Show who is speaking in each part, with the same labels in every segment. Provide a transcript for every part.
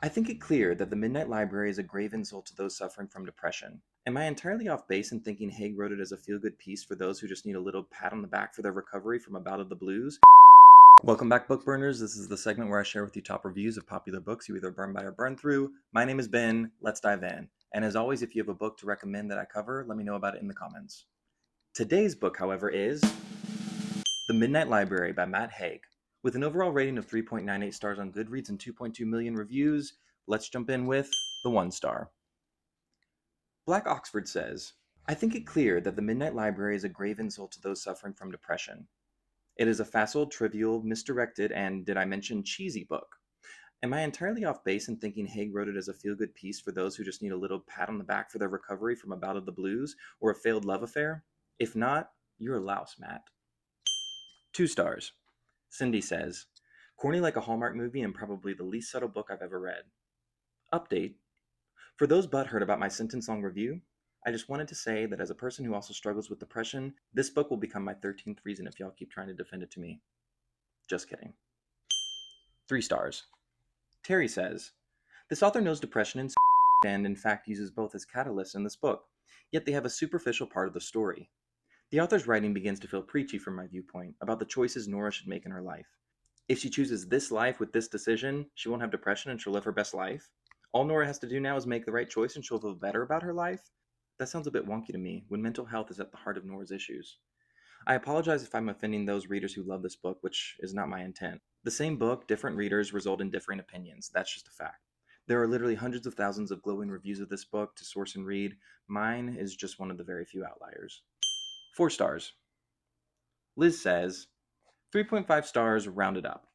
Speaker 1: I think it clear that The Midnight Library is a grave insult to those suffering from depression. Am I entirely off base in thinking Haig wrote it as a feel good piece for those who just need a little pat on the back for their recovery from a bout of the blues? Welcome back, book burners. This is the segment where I share with you top reviews of popular books you either burn by or burn through. My name is Ben. Let's dive in. And as always, if you have a book to recommend that I cover, let me know about it in the comments. Today's book, however, is The Midnight Library by Matt Haig. With an overall rating of 3.98 stars on Goodreads and 2.2 million reviews, let's jump in with the 1 star. Black Oxford says, I think it clear that The Midnight Library is a grave insult to those suffering from depression. It is a facile, trivial, misdirected, and, did I mention, cheesy book. Am I entirely off base in thinking Haig wrote it as a feel good piece for those who just need a little pat on the back for their recovery from a bout of the blues or a failed love affair? If not, you're a louse, Matt. 2 stars. Cindy says, corny like a Hallmark movie and probably the least subtle book I've ever read. Update. For those butthurt about my sentence long review, I just wanted to say that as a person who also struggles with depression, this book will become my 13th reason if y'all keep trying to defend it to me. Just kidding. 3 stars. Terry says, this author knows depression and in fact uses both as catalysts in this book, yet they have a superficial part of the story. The author's writing begins to feel preachy from my viewpoint about the choices Nora should make in her life. If she chooses this life with this decision, she won't have depression and she'll live her best life. All Nora has to do now is make the right choice and she'll feel better about her life. That sounds a bit wonky to me when mental health is at the heart of Nora's issues. I apologize if I'm offending those readers who love this book, which is not my intent. The same book, different readers result in differing opinions. That's just a fact. There are literally hundreds of thousands of glowing reviews of this book to source and read. Mine is just one of the very few outliers. 4 stars. Liz says, 3.5 stars rounded up.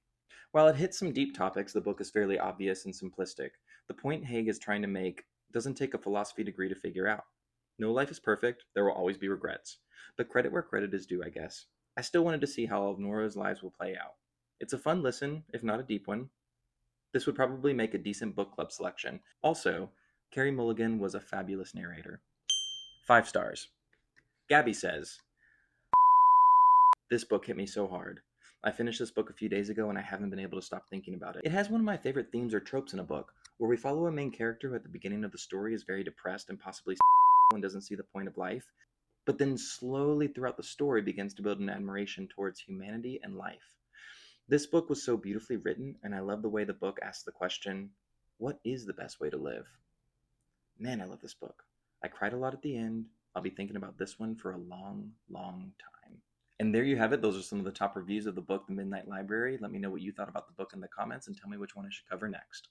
Speaker 1: While it hits some deep topics, the book is fairly obvious and simplistic. The point Haig is trying to make doesn't take a philosophy degree to figure out. No life is perfect, there will always be regrets. But credit where credit is due, I guess. I still wanted to see how all of Nora's lives will play out. It's a fun listen, if not a deep one. This would probably make a decent book club selection. Also, Carey Mulligan was a fabulous narrator. 5 stars. Gabby says, this book hit me so hard. I finished this book a few days ago and I haven't been able to stop thinking about it. It has one of my favorite themes or tropes in a book, where we follow a main character who at the beginning of the story is very depressed and possibly and doesn't see the point of life, but then slowly throughout the story begins to build an admiration towards humanity and life. This book was so beautifully written, and I love the way the book asks the question, what is the best way to live? Man, I love this book. I cried a lot at the end. I'll be thinking about this one for a long, long time. And there you have it. Those are some of the top reviews of the book, The Midnight Library. Let me know what you thought about the book in the comments and tell me which one I should cover next.